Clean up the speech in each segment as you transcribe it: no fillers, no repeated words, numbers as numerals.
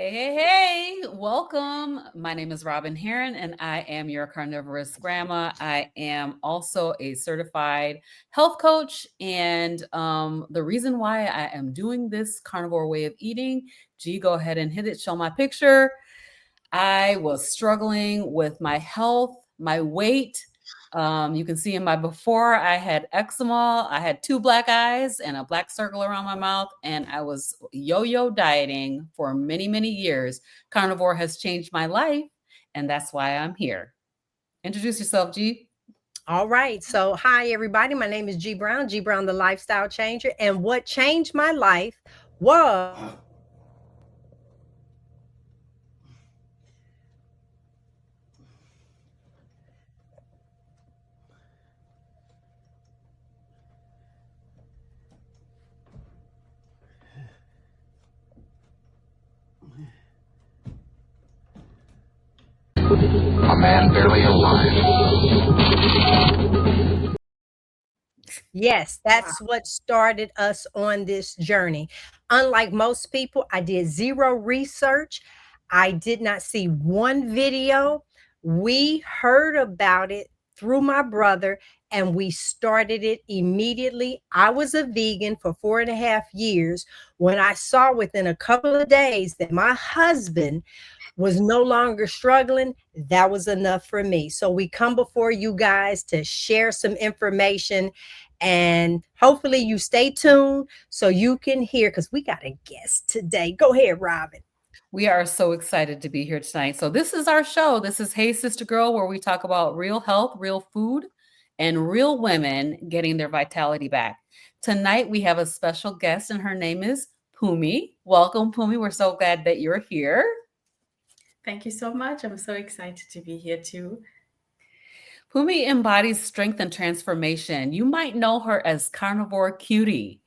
Hey, welcome. My name is Robyn Heron, and I am your carnivorous grandma. I am also a certified health coach. And the reason why I am doing this carnivore way of eating, G, go ahead and hit it, show my picture. I was struggling with my health, my weight. You can see in my before, I had eczema, I had two black eyes and a black circle around my mouth, and I was yo-yo dieting for many, many years. Carnivore has changed my life, and that's why I'm here. Introduce yourself, G. All right. So, hi, everybody. My name is G Brown, G Brown, the lifestyle changer. And what changed my life was A man barely alive. yes, that's what started us on this journey. Unlike most people, I did zero research. I did not see one video. We heard about it through my brother and we started it immediately. I was a vegan for 4.5 years. When I saw within a couple of days that my husband was no longer struggling, that was enough for me. So we come before you guys to share some information and hopefully you stay tuned so you can hear because we got a guest today. Go ahead, Robyn. We are so excited to be here tonight. So, this is our show. This is Hey Sister Girl, where we talk about real health, real food, and real women getting their vitality back. Tonight, we have a special guest, and her name is Phumi. Welcome, Phumi. We're so glad that you're here. Thank you so much. I'm so excited to be here too. Phumi embodies strength and transformation. You might know her as CarnivoreCutie.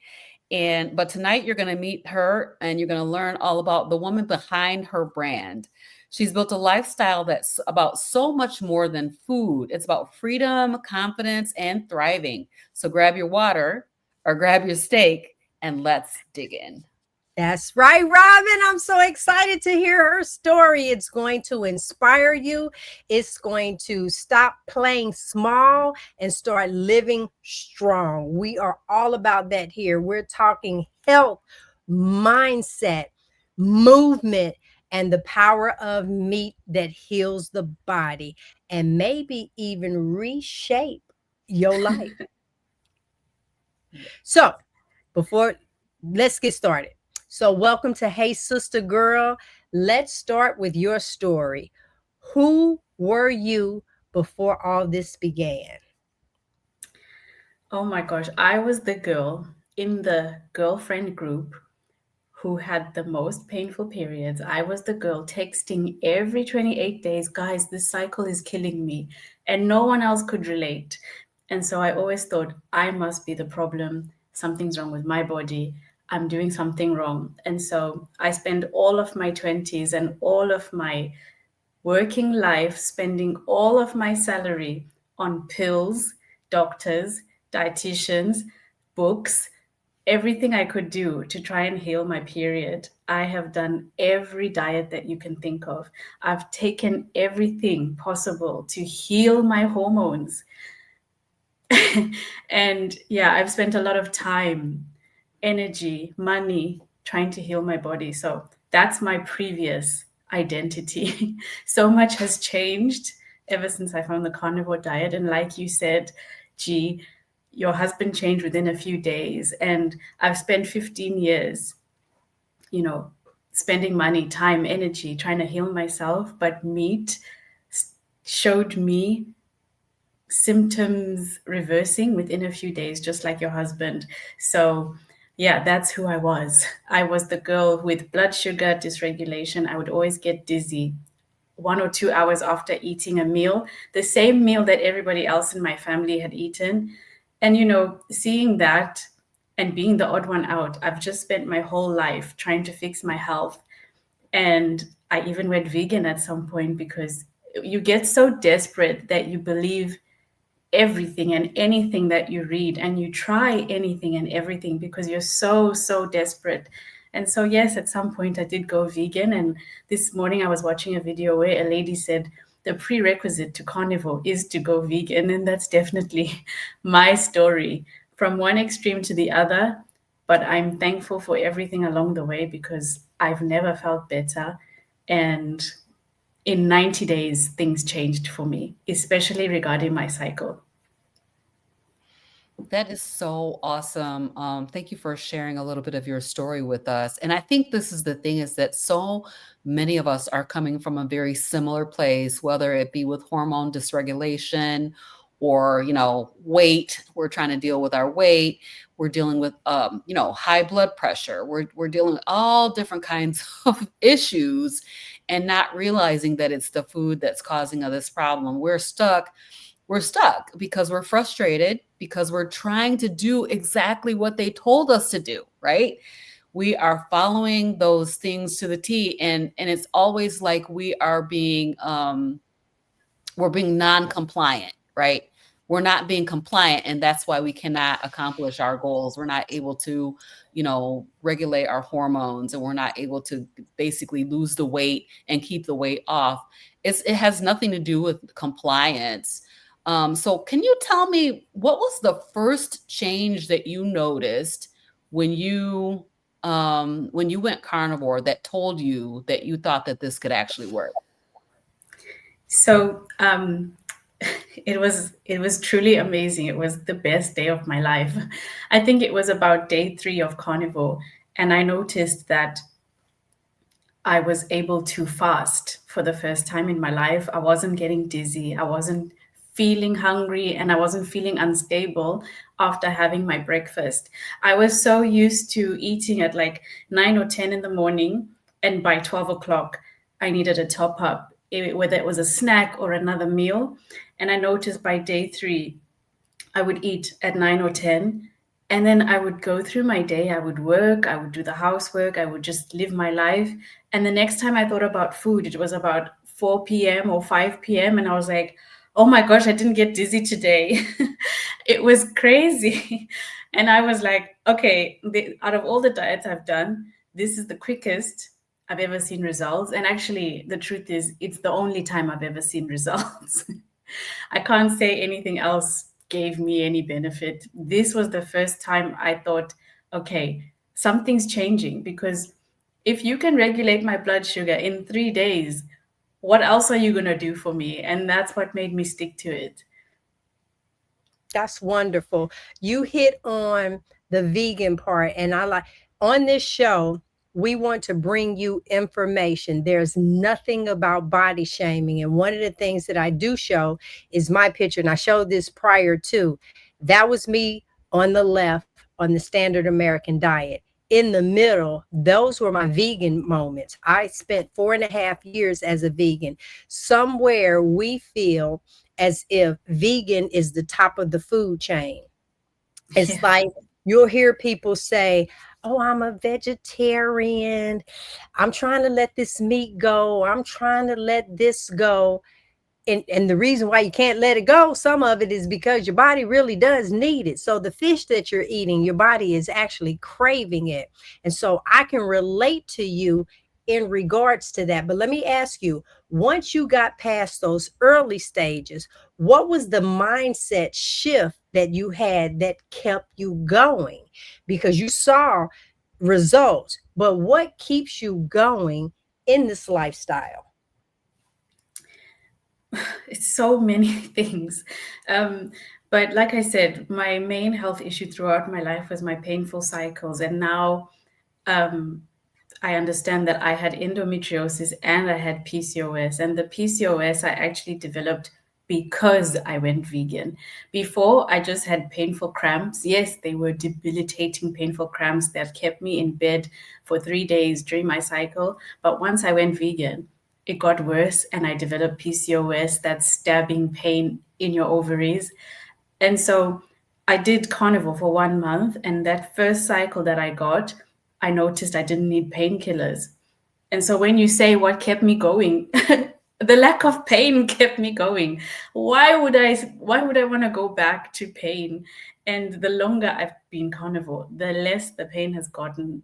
But tonight you're going to meet her and you're going to learn all about the woman behind her brand. She's built a lifestyle that's about so much more than food. It's about freedom, confidence, and thriving. So grab your water or grab your steak and let's dig in. That's right, Robyn. I'm so excited to hear her story. It's going to inspire you. It's going to stop playing small and start living strong. We are all about that here. We're talking health, mindset, movement, and the power of meat that heals the body and maybe even reshape your life. So, before let's get started. So, welcome to Hey Sister Girl. Let's start with your story. Who were you before all this began? Oh my gosh, I was the girl in the girlfriend group who had the most painful periods. I was the girl texting every 28 days, guys, this cycle is killing me. And no one else could relate. And so I always thought, I must be the problem. Something's wrong with my body. I'm doing something wrong. And so I spent all of my 20s and all of my working life spending all of my salary on pills, doctors, dietitians, books, everything I could do to try and heal my period. I have done every diet that you can think of. I've taken everything possible to heal my hormones. And yeah, I've spent a lot of time, energy, money trying to heal my body. So that's my previous identity. So much has changed ever since I found the carnivore diet. And like you said, G, your husband changed within a few days. And I've spent 15 years, you know, spending money, time, energy, trying to heal myself. But meat showed me symptoms reversing within a few days, just like your husband. So yeah, that's who I was. I was the girl with blood sugar dysregulation. I would always get dizzy 1 or 2 hours after eating a meal, the same meal that everybody else in my family had eaten. And, seeing that and being the odd one out, I've just spent my whole life trying to fix my health. And I even went vegan at some point because you get so desperate that you believe everything and anything that you read, and you try anything and everything because you're so desperate. And so, yes, at some point I did go vegan. And this morning I was watching a video where a lady said the prerequisite to carnivore is to go vegan. And that's definitely my story from one extreme to the other. But I'm thankful for everything along the way because I've never felt better. And in 90 days, things changed for me, especially regarding my cycle. That is so awesome. Thank you for sharing a little bit of your story with us. And I think this is the thing is that so many of us are coming from a very similar place, whether it be with hormone dysregulation or, weight. We're trying to deal with our weight. We're dealing with, high blood pressure. We're dealing with all different kinds of issues and not realizing that it's the food that's causing us this problem. We're stuck because we're frustrated because we're trying to do exactly what they told us to do, right? We are following those things to the T, and it's always like we're being non-compliant, right? We're not being compliant, and that's why we cannot accomplish our goals. We're not able to, regulate our hormones, and we're not able to basically lose the weight and keep the weight off. It has nothing to do with compliance. So can you tell me what was the first change that you noticed when you went carnivore that told you that you thought that this could actually work? So it was truly amazing. It was the best day of my life. I think it was about day 3 of carnivore, and I noticed that I was able to fast for the first time in my life. I wasn't getting dizzy. I wasn't feeling hungry, and I wasn't feeling unstable after having my breakfast. I was so used to eating at like 9 or 10 in the morning, and by 12 o'clock, I needed a top up, whether it was a snack or another meal. And I noticed by day 3, I would eat at 9 or 10, and then I would go through my day. I would work, I would do the housework, I would just live my life. And the next time I thought about food, it was about 4 p.m. or 5 p.m. And I was like, oh my gosh, I didn't get dizzy today. It was crazy. And I was like, okay, out of all the diets I've done, this is the quickest I've ever seen results. And actually, the truth is, it's the only time I've ever seen results. I can't say anything else gave me any benefit. This was the first time I thought, okay, something's changing, because if you can regulate my blood sugar in 3 days, what else are you going to do for me? And that's what made me stick to it. That's wonderful. You hit on the vegan part, and I like on this show, we want to bring you information. There's nothing about body shaming. And one of the things that I do show is my picture, and I showed this prior to. That was me on the left on the standard American diet. In the middle, those were my vegan moments. I spent 4.5 years as a vegan. Somewhere we feel as if vegan is the top of the food chain. It's Yeah. like you'll hear people say, oh, I'm a vegetarian. I'm trying to let this meat go. I'm trying to let this go. And the reason why you can't let it go, some of it is because your body really does need it. So the fish that you're eating, your body is actually craving it. And so I can relate to you in regards to that. But let me ask you, once you got past those early stages, what was the mindset shift that you had that kept you going? Because you saw results, but what keeps you going in this lifestyle? It's so many things. Um, but like I said, my main health issue throughout my life was my painful cycles. And now um, I understand that I had endometriosis and I had PCOS. And the PCOS I actually developed because I went vegan. Before, I just had painful cramps. Yes, they were debilitating, painful cramps that kept me in bed for 3 days during my cycle. But once I went vegan, it got worse and I developed PCOS, that stabbing pain in your ovaries. And so I did carnivore for 1 month. And that first cycle that I got, I noticed I didn't need painkillers. And so when you say what kept me going, the lack of pain kept me going. Why would I want to go back to pain? And the longer I've been carnivore, the less the pain has gotten.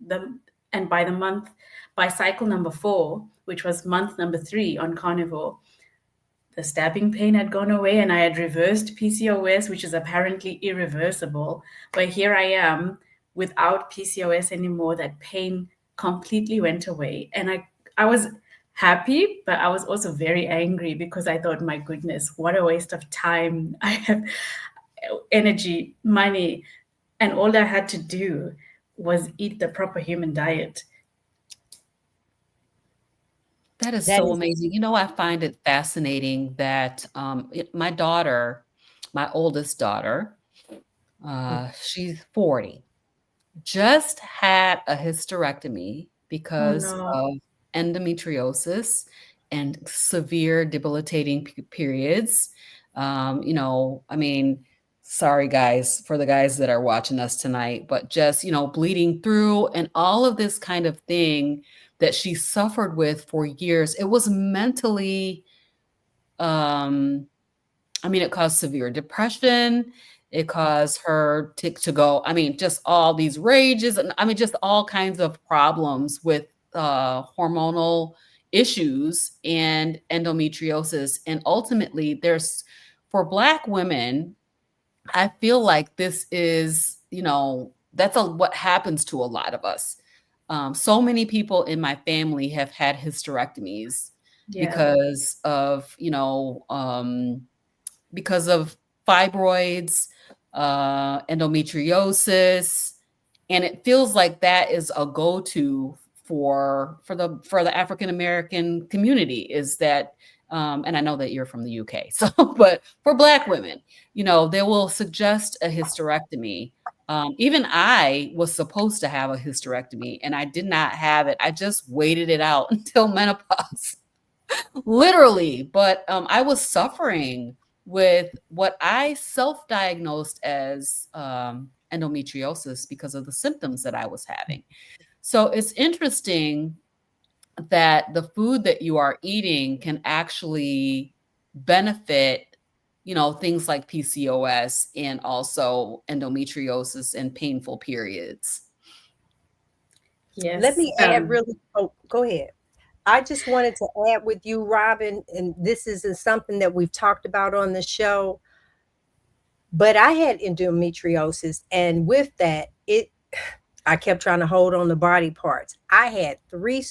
And by cycle number 4, which was month number 3 on Carnivore, the stabbing pain had gone away and I had reversed PCOS, which is apparently irreversible. But here I am without PCOS anymore. That pain completely went away. And I was happy, but I was also very angry because I thought, my goodness, what a waste of time. I have energy, money, and all I had to do was eat the proper human diet. That is That so is amazing. You know, I find it fascinating that my daughter, my oldest daughter, she's 40, just had a hysterectomy Oh because no. of endometriosis and severe debilitating periods. You know, I mean, sorry guys, for the guys that are watching us tonight, but just, you know, bleeding through and all of this kind of thing that she suffered with for years. It was mentally, um, I mean, it caused severe depression. It caused her to go, I mean, just all these rages and I mean, just all kinds of problems with hormonal issues and endometriosis. And ultimately, there's for Black women, I feel like this is, you know, what happens to a lot of us. So many people in my family have had hysterectomies Yeah. because of, because of fibroids, endometriosis, and it feels like that is a go-to for the African American community. Is that, and I know that you're from the UK, so but for Black women, you know, they will suggest a hysterectomy. Even I was supposed to have a hysterectomy, and I did not have it. I just waited it out until menopause. Literally, but I was suffering with what I self-diagnosed as endometriosis because of the symptoms that I was having. So it's interesting that the food that you are eating can actually benefit, you know, things like PCOS and also endometriosis and painful periods. Let Yes. me add really oh, go ahead. I just wanted to add with you, Robyn, and this isn't something that we've talked about on the show, but I had endometriosis, and with that, I kept trying to hold on the body parts. I had 3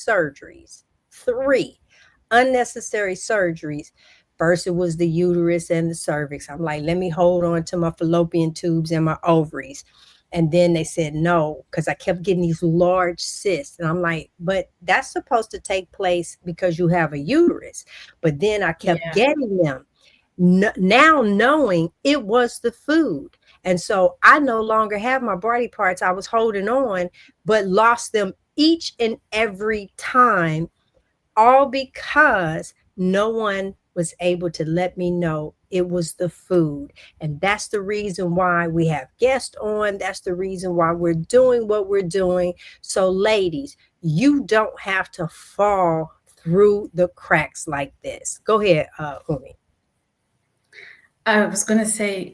unnecessary surgeries. First, it was the uterus and the cervix. I'm like, let me hold on to my fallopian tubes and my ovaries. And then they said no, because I kept getting these large cysts. And I'm like, but that's supposed to take place because you have a uterus. But then I kept Yeah. getting them. Now knowing it was the food. And so I no longer have my body parts I was holding on, but lost them each and every time, all because no one was able to let me know it was the food. And that's the reason why we have guests on. That's the reason why we're doing what we're doing. So, ladies, you don't have to fall through the cracks like this. Go ahead, Phumi. I was going to say,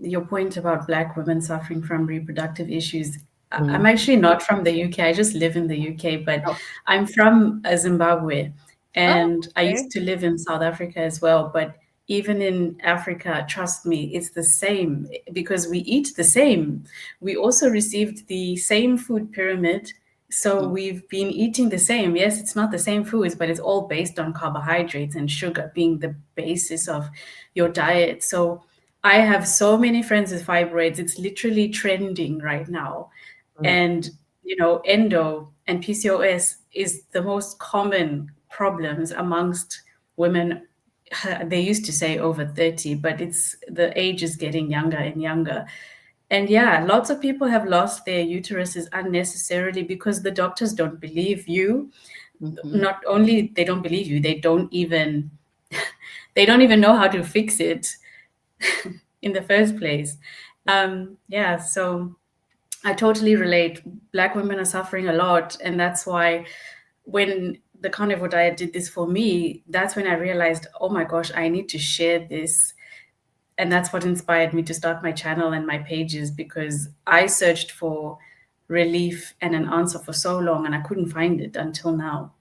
your point about Black women suffering from reproductive issues. I'm Mm. actually not from the UK. I just live in the UK, but Oh, I'm from Zimbabwe, oh, and I okay. used to live in South Africa as well. But even in Africa, trust me, it's the same because we eat the same. We also received the same food pyramid. So Mm. we've been eating the same. Yes, it's not the same foods, but it's all based on carbohydrates and sugar being the basis of your diet. So I have so many friends with fibroids. It's literally trending right now. Mm. And, you know, endo and PCOS is the most common problems amongst women. They used to say over 30, but it's the age is getting younger and younger. And yeah, lots of people have lost their uteruses unnecessarily because the doctors don't believe you. Mhm. Not only they don't believe you, they don't even know how to fix it in the first place. Yeah, so I totally relate. Black women are suffering a lot, and that's why when the carnivore diet did this for me, that's when I realized, oh my gosh, I need to share this. And that's what inspired me to start my channel and my pages because I searched for relief and an answer for so long, and I couldn't find it until now.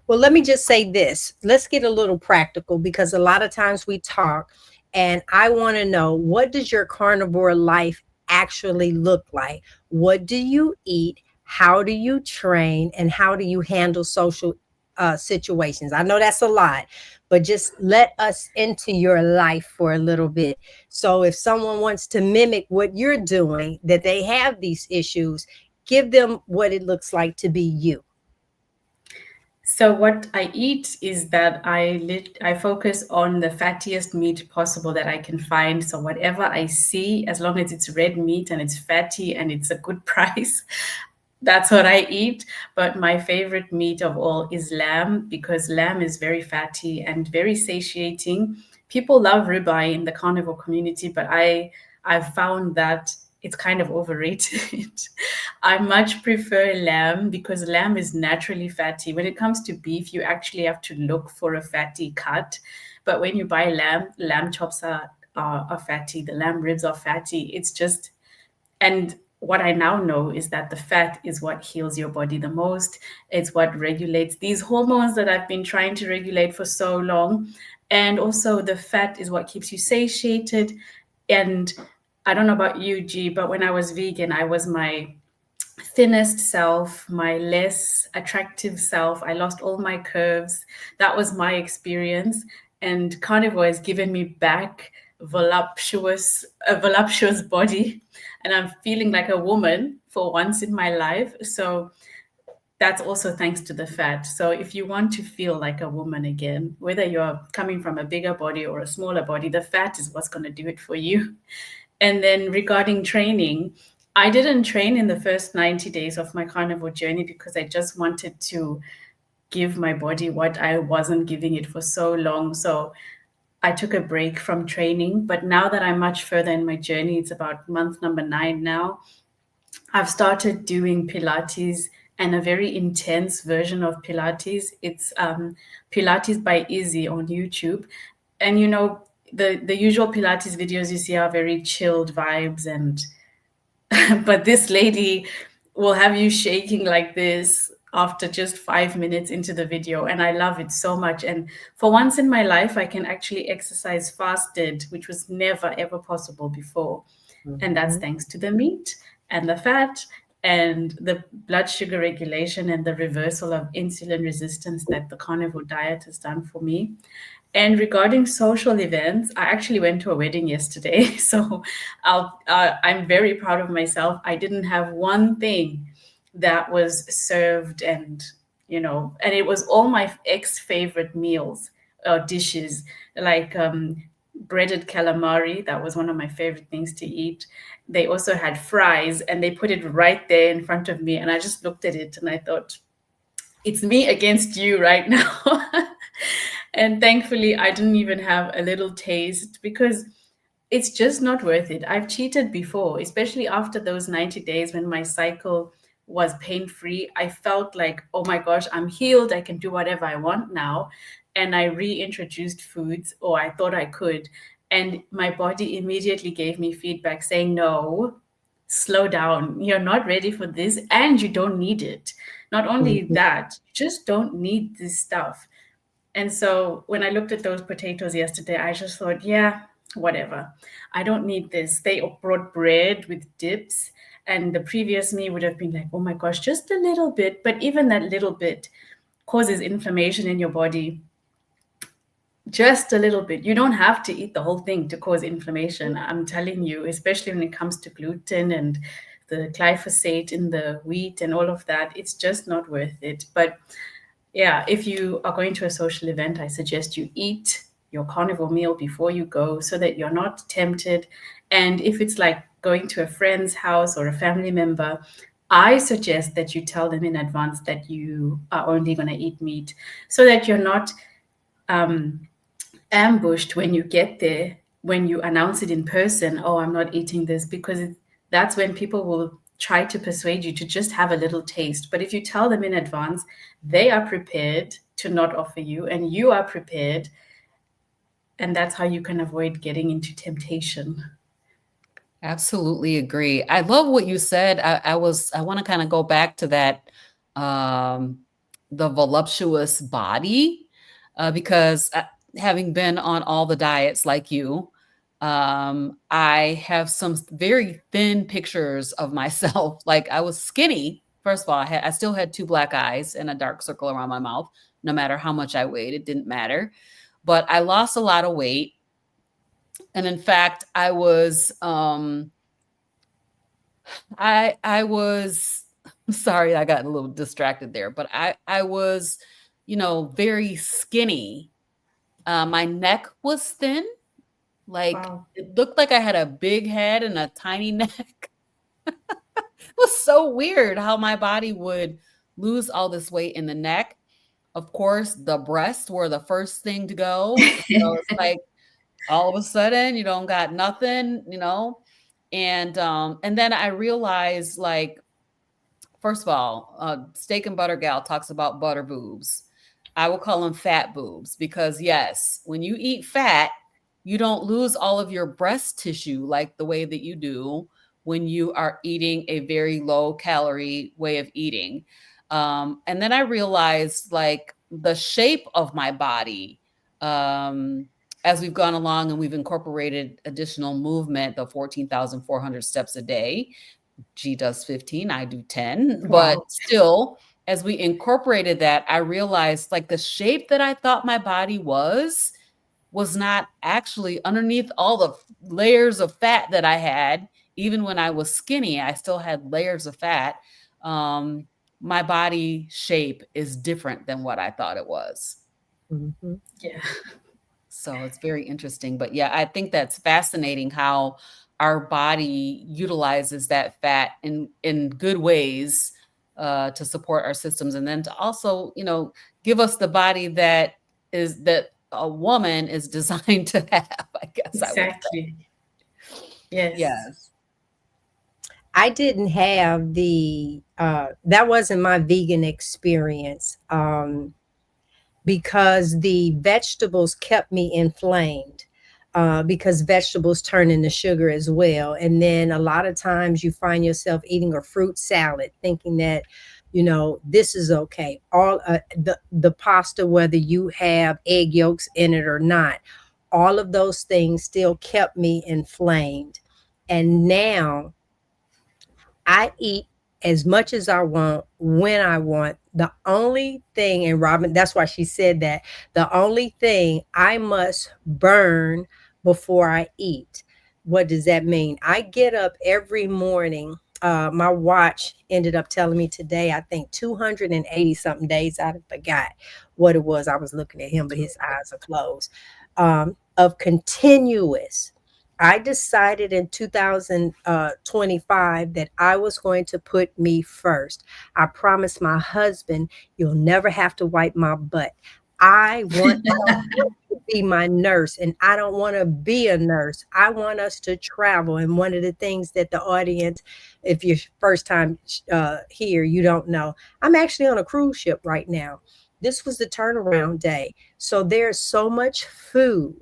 Well, let me just say this. Let's get a little practical because a lot of times we talk and I want to know, what does your carnivore life actually look like? What do you eat? How do you train? And how do you handle social situations? I know that's a lot, but just let us into your life for a little bit. So if someone wants to mimic what you're doing, that they have these issues, give them what it looks like to be you. So what I eat is that I focus on the fattiest meat possible that I can find. So whatever I see, as long as it's red meat and it's fatty and it's a good price, that's what I eat. But my favorite meat of all is lamb, because lamb is very fatty and very satiating. People love ribeye in the carnivore community, but I've found that it's kind of overrated. I much prefer lamb because lamb is naturally fatty. When it comes to beef, you actually have to look for a fatty cut. But when you buy lamb, lamb chops are fatty, the lamb ribs are fatty. It's just, and what I now know is that the fat is what heals your body the most. It's what regulates these hormones that I've been trying to regulate for so long. And also, the fat is what keeps you satiated. And I don't know about you, G, but when I was vegan, I was my thinnest self, my less attractive self. I lost all my curves. That was my experience. And carnivore has given me back a voluptuous body, and I'm feeling like a woman for once in my life. So that's also thanks to the fat. So if you want to feel like a woman again, whether you're coming from a bigger body or a smaller body, the fat is what's going to do it for you. And then regarding training, I didn't train in the first 90 days of my carnivore journey because I just wanted to give my body what I wasn't giving it for so long. So I took a break from training. But now that I'm much further in my journey, it's about month number 9 now, I've started doing Pilates, and a very intense version of Pilates. It's Pilates by Izzy on YouTube. And the usual Pilates videos you see are very chilled vibes, and but this lady will have you shaking like this after just 5 minutes into the video, and I love it so much. And for once in my life, I can actually exercise fasted, which was never ever possible before. And that's thanks to the meat and the fat and the blood sugar regulation and the reversal of insulin resistance that the carnivore diet has done for me. And regarding social events, I actually went to a wedding yesterday. So I'm very proud of myself. I didn't have one thing that was served, and it was all my ex-favorite meals or dishes, like breaded calamari. That was one of my favorite things to eat. They also had fries, and they put it right there in front of me. And I just looked at it and I thought, it's me against you right now. And thankfully, I didn't even have a little taste because it's just not worth it. I've cheated before, especially after those 90 days when my cycle was pain free. I felt like, oh my gosh, I'm healed. I can do whatever I want now. And I reintroduced foods, or I thought I could. And my body immediately gave me feedback saying, no, slow down. You're not ready for this, and you don't need it. Not only that, you just don't need this stuff. And so when I looked at those potatoes yesterday, I just thought, yeah, whatever. I don't need this. They brought bread with dips. And the previous me would have been like, oh my gosh, just a little bit. But even that little bit causes inflammation in your body. Just a little bit. You don't have to eat the whole thing to cause inflammation. I'm telling you, especially when it comes to gluten and the glyphosate in the wheat and all of that, it's just not worth it. But yeah, if you are going to a social event, I suggest you eat your carnivore meal before you go so that you're not tempted. And if it's like going to a friend's house or a family member, I suggest that you tell them in advance that you are only going to eat meat so that you're not ambushed when you get there, when you announce it in person, oh, I'm not eating this, because that's when people will try to persuade you to just have a little taste. But if you tell them in advance, they are prepared to not offer you, and you are prepared. And that's how you can avoid getting into temptation. Absolutely agree. I love what you said. I want to kind of go back to that, um, the voluptuous body, because having been on all the diets like you, I have some very thin pictures of myself. Like I was skinny. First of all, I still had two black eyes and a dark circle around my mouth. No matter how much I weighed, it didn't matter. But I lost a lot of weight, and in fact, I was sorry, I got a little distracted there, but I was, very skinny. My neck was thin, like Wow. it looked like I had a big head and a tiny neck. It was so weird how my body would lose all this weight in the neck. Of course, the breasts were the first thing to go. So it's like all of a sudden you don't got nothing. And then I realized, like, first of all, Steak and Butter Gal talks about butter boobs. I will call them fat boobs because, yes, when you eat fat, you don't lose all of your breast tissue like the way that you do when you are eating a very low calorie way of eating. And then I realized, like, the shape of my body, um, as we've gone along and we've incorporated additional movement, the 14,400 steps a day. She does 15, I do 10. But Wow. still, as we incorporated that, I realized, like, the shape that I thought my body was not actually underneath all the layers of fat that I had. Even when I was skinny, I still had layers of fat. Um, my body shape is different than what I thought it was. Mhm. Yeah. So it's very interesting. But yeah, I think that's fascinating how our body utilizes that fat in good ways, to support our systems, and then to also, give us the body that a woman is designed to have, I guess I would say. Exactly. Yes. Yes. I didn't have that wasn't my vegan experience. Because the vegetables kept me inflamed. Because vegetables turn into sugar as well. And then a lot of times you find yourself eating a fruit salad, thinking that, this is okay. All the pasta, whether you have egg yolks in it or not, all of those things still kept me inflamed. And now I eat as much as I want when I want. The only thing, and Robin, that's why she said that, the only thing I must burn before I eat. What does that mean? I get up every morning. My watch ended up telling me today, I think 280 something days. I forgot what it was. I was looking at him, but his eyes are closed. Of continuous. I decided in 2025 that I was going to put me first. I promised my husband, you'll never have to wipe my butt. I don't want to be my nurse, and I don't want to be a nurse. I want us to travel. And one of the things that the audience, if you're first time here, you don't know, I'm actually on a cruise ship right now. This was the turnaround day. So there's so much food,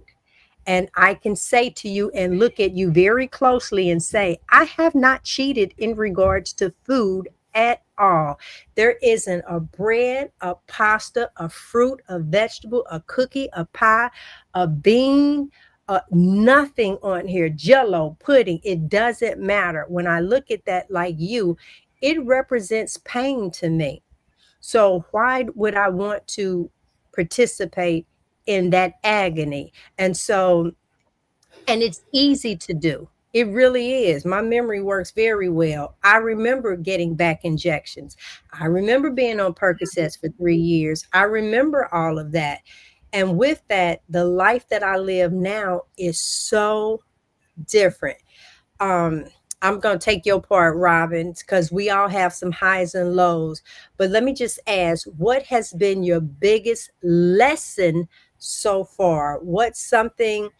and I can say to you and look at you very closely and say, I have not cheated in regards to food at all. There isn't a bread, a pasta, a fruit, a vegetable, a cookie, a pie, a bean, nothing on here. Jello, pudding, it doesn't matter. When I look at that like you, it represents pain to me. So why would I want to participate in that agony? And so, and it's easy to do. It really is. My memory works very well. I remember getting back injections. I remember being on Percocets for 3 years. I remember all of that. And with that, the life that I live now is so different. um I'm going to take your part, Robin, because we all have some highs and lows. But let me just ask, what has been your biggest lesson so far? What's something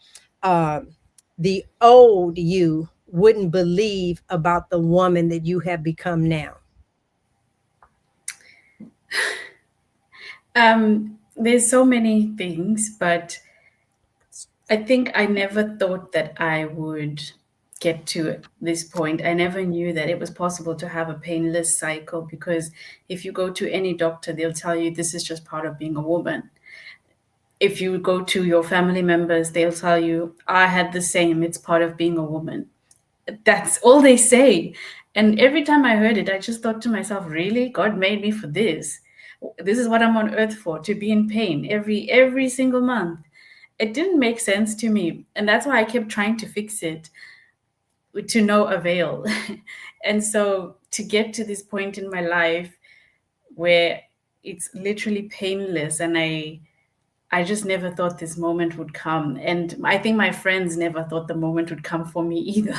um the old you wouldn't believe about the woman that you have become now? There's so many things, but I think I never thought that I would get to this point. I never knew that it was possible to have a painless cycle, because if you go to any doctor, they'll tell you this is just part of being a woman. If you go to your family members, they'll tell you, I had the same, it's part of being a woman. That's all they say. And every time I heard it, I just thought to myself, really? God made me for this. This is what I'm on earth for, to be in pain every single month. It didn't make sense to me. And that's why I kept trying to fix it, to no avail. And so to get to this point in my life where it's literally painless, and I just never thought this moment would come. And I think my friends never thought the moment would come for me either.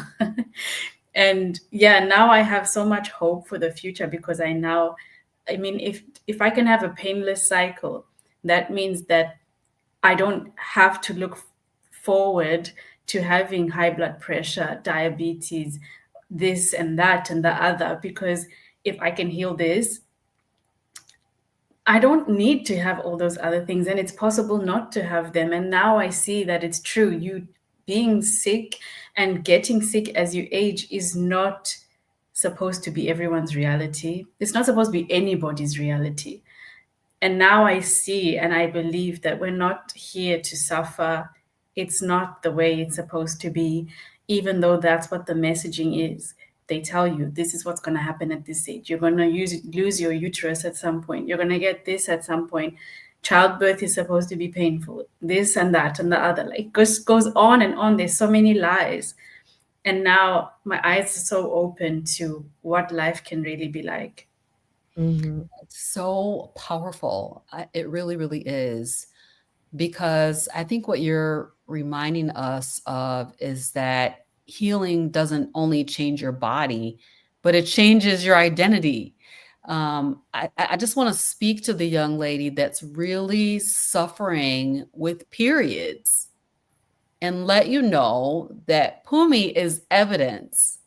And yeah, now I have so much hope for the future, because I mean, if I can have a painless cycle, that means that I don't have to look forward to having high blood pressure, diabetes, this and that and the other, because if I can heal this, I don't need to have all those other things, and it's possible not to have them. And now I see that it's true. You being sick and getting sick as you age is not supposed to be everyone's reality. It's not supposed to be anybody's reality. And now I see and I believe that we're not here to suffer. It's not the way it's supposed to be, even though that's what the messaging is. They tell you this is what's going to happen at this age. You're going to lose your uterus at some point. You're going to get this at some point. Childbirth is supposed to be painful. This and that and the other. Like goes on and on. There's so many lies. And now my eyes are so open to what life can really be like. Mm-hmm. It's so powerful. It really, really is. Because I think what you're reminding us of is that healing doesn't only change your body, but it changes your identity. I just want to speak to the young lady that's really suffering with periods and let you know that Phumi is evidence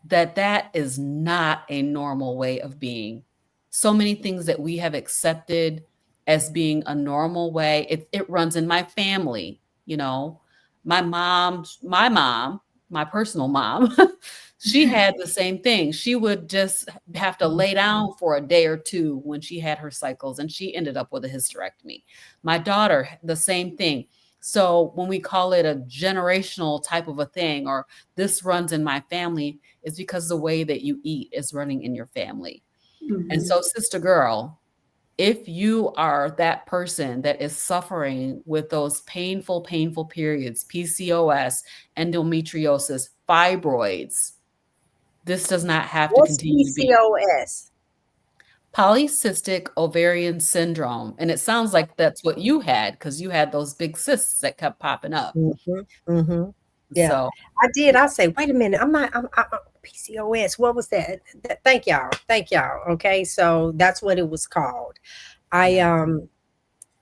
that that is not a normal way of being. So many things that we have accepted as being a normal way, it runs in my family, you know. My mom, my personal mom, she had the same thing. She would just have to lay down for a day or two when she had her cycles, and she ended up with a hysterectomy. My daughter, the same thing. So when we call it a generational type of a thing, or this runs in my family, is because the way that you eat is running in your family. And Mhm. so, sister girl, if you are that person that is suffering with those painful, painful periods, PCOS, endometriosis, fibroids, this does not have to What's continue to be PCOS? polycystic ovarian syndrome. And it sounds like that's what you had, because you had those big cysts that kept popping up. Mhm, mhm. Yeah, So, I did. I say, "Wait a minute, I'm not PCOS, what was that?" Thank y'all, thank y'all, okay? So, that's what it was called. I, yeah.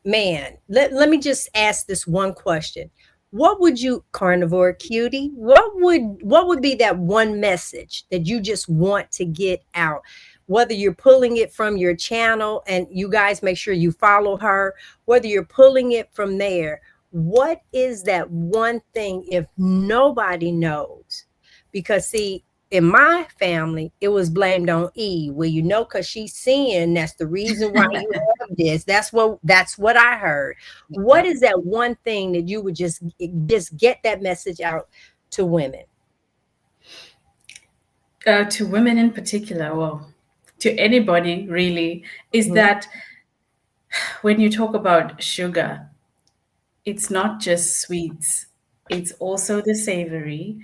man, let me just ask this one question. What would you Carnivore Cutie, what would be that one message that you just want to get out? Whether you're pulling it from your channel, and you guys make sure you follow her, whether you're pulling it from there, what is that one thing if nobody knows? Because see, in my family, it was blamed on Eve. Well, because she's sin, that's the reason why you have this. That's what I heard. What Yep. is that one thing that you would just get that message out to women? To women in particular, well, to anybody really, is Mhm. that when you talk about sugar, it's not just sweets, it's also the savory,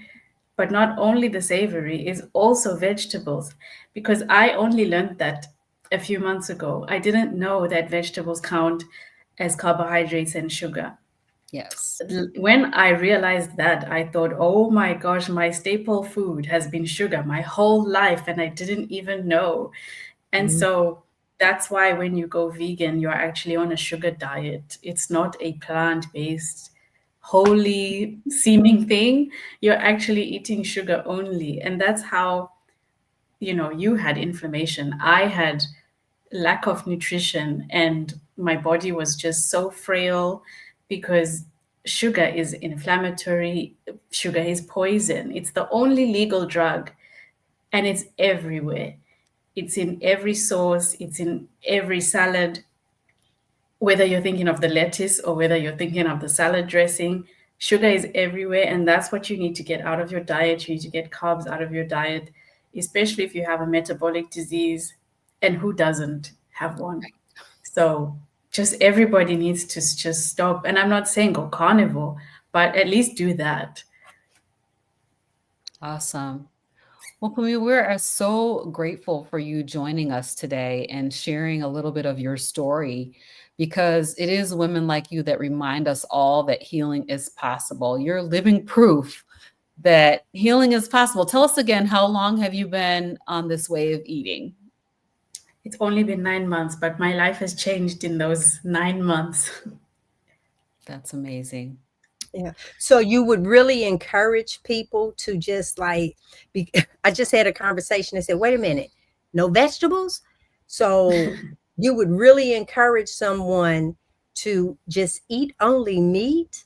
but not only the savory, is also vegetables. Because I only learned that a few months ago. I didn't know that vegetables count as carbohydrates and sugar. Yes. When I realized that, I thought, oh my gosh, my staple food has been sugar my whole life, and I didn't even know. And Mhm. so that's why when you go vegan, you're actually on a sugar diet. It's not a plant based, holy seeming thing. You're actually eating sugar only. And that's how, you had inflammation. I had lack of nutrition, and my body was just so frail because sugar is inflammatory, sugar is poison. It's the only legal drug, and it's everywhere. It's in every sauce, it's in every salad, whether you're thinking of the lettuce or whether you're thinking of the salad dressing. Sugar is everywhere, and that's what you need to get out of your diet. You need to get carbs out of your diet, especially if you have a metabolic disease. And who doesn't have one? So just everybody needs to just stop. And I'm not saying go carnivore, but at least do that. Awesome. Well, Phumi, we're so grateful for you joining us today and sharing a little bit of your story, because it is women like you that remind us all that healing is possible. You're living proof that healing is possible. Tell us again, how long have you been on this way of eating? It's only been 9 months, but my life has changed in those 9 months. That's amazing. Yeah. So you would really encourage people to just like I just had a conversation and said, wait a minute, no vegetables? So you would really encourage someone to just eat only meat?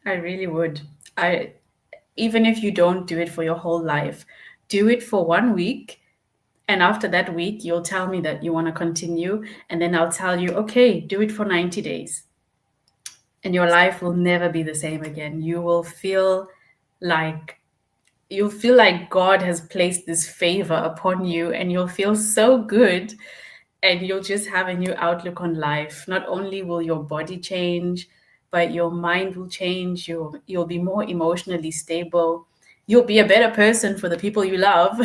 I really would. I Even if you don't do it for your whole life, do it for 1 week. And after that week, you'll tell me that you want to continue. And then I'll tell you, okay, do it for 90 days. And your life will never be the same again. Like you'll feel like God has placed this favor upon you, and you'll feel so good, and you'll just have a new outlook on life. Not only will your body change, but your mind will change. You'll be more emotionally stable. You'll be a better person for the people you love.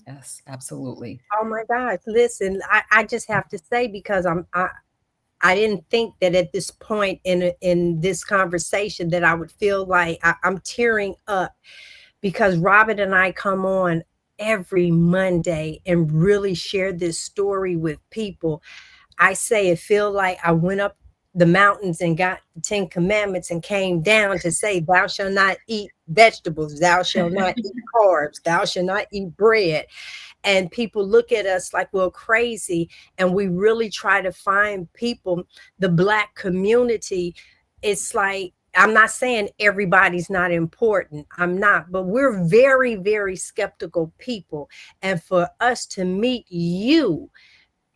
Yes, absolutely. Oh my gosh. Listen, I just have to say, because I didn't think that at this point in this conversation that I would feel like I'm tearing up, because Robyn and I come on every Monday and really share this story with people. I say it feel like I went up the mountains and got the 10 commandments and came down to say, thou shalt not eat vegetables, thou shalt not eat carbs, thou shalt not eat bread. And people look at us like we're crazy, and we really try to find people, the Black community. It's like, I'm not saying everybody's not important, I'm not, but we're very, very skeptical people. And for us to meet you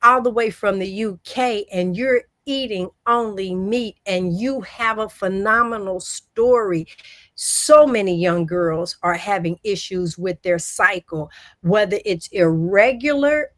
all the way from the UK, and you're eating only meat, and you have a phenomenal story. So many young girls are having issues with their cycle, whether it's irregular.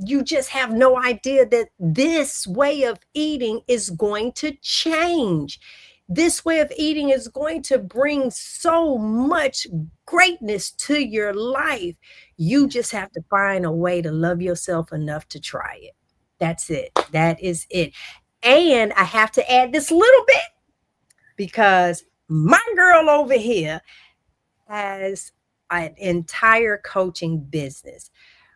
You just have no idea that this way of eating is going to change. This way of eating is going to bring so much greatness to your life. You just have to find a way to love yourself enough to try it. That's it. That is it. And I have to add this little bit, because my girl over here has an entire coaching business.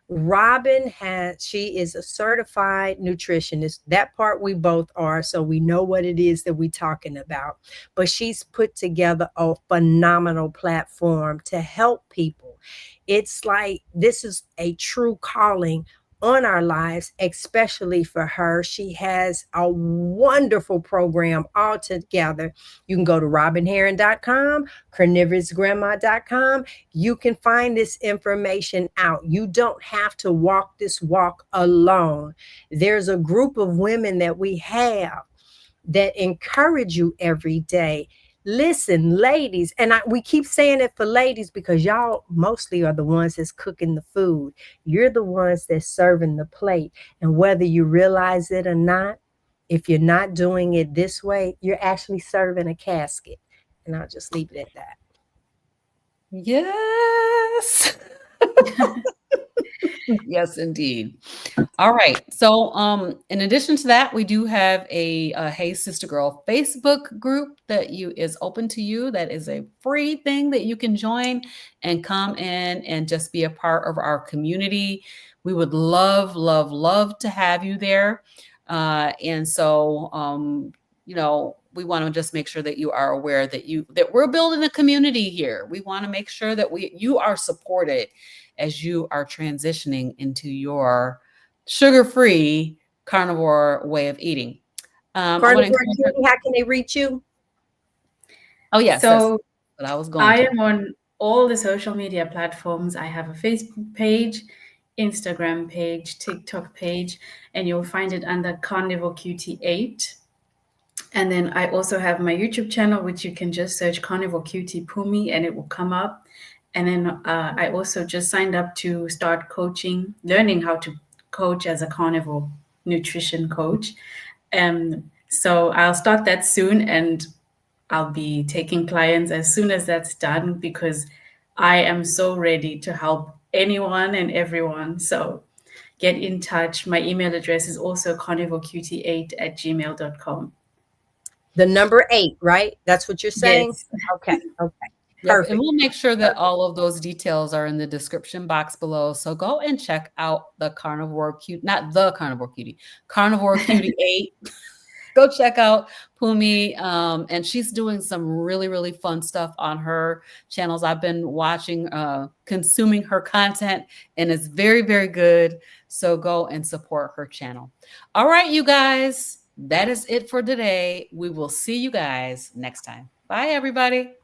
She is a certified nutritionist. That part we both are, so we know what it is that we're talking about. But she's put together a phenomenal platform to help people. It's like this is a true calling on our lives, especially for her. She has a wonderful program all together. You can go to robynherron.com, carnivoregrandma.com. You can find this information out. You don't have to walk this walk alone. There's a group of women that we have that encourage you every day. Listen, ladies, and we keep saying it for ladies because y'all mostly are the ones that's cooking the food. You're the ones that's serving the plate. And whether you realize it or not, if you're not doing it this way, you're actually serving a casket. And I'll just leave it at that. Yes. Yes, indeed. All right. So, in addition to that, we do have a Hey Sister Girl Facebook group that is open to you. That is a free thing that you can join and come in and just be a part of our community. We would love, love, love to have you there. And so, we want to just make sure that you are aware that we're building a community here. We want to make sure that you are supported as you are transitioning into your sugar-free carnivore way of eating. I want to Carnivore encourage her. Cutie, how can they reach you? Oh, yes. That's So what I was going I to. am on all the social media platforms. I have a Facebook page, Instagram page, TikTok page, and you'll find it under CarnivoreCutie 8. And then I also have my YouTube channel, which you can just search CarnivoreCutie Phumi and it will come up. And then I also just signed up to start coaching, learning how to coach as a carnivore nutrition coach. So I'll start that soon and I'll be taking clients as soon as that's done because I am so ready to help anyone and everyone. So get in touch. My email address is also carnivorecutie8@gmail.com. The number 8, right? That's what you're saying? Yes. Okay. Okay. Yep, and Perfect. we'll make sure that all of those details are in the description box below. So go and check out the Carnivore Cutie, not the Carnivore Cutie, Carnivore Cutie 8. Go check out Phumi. And she's doing some really, really fun stuff on her channels. I've been watching, consuming her content, and it's very, very good. So go and support her channel. All right, you guys, that is it for today. We will see you guys next time. Bye, everybody.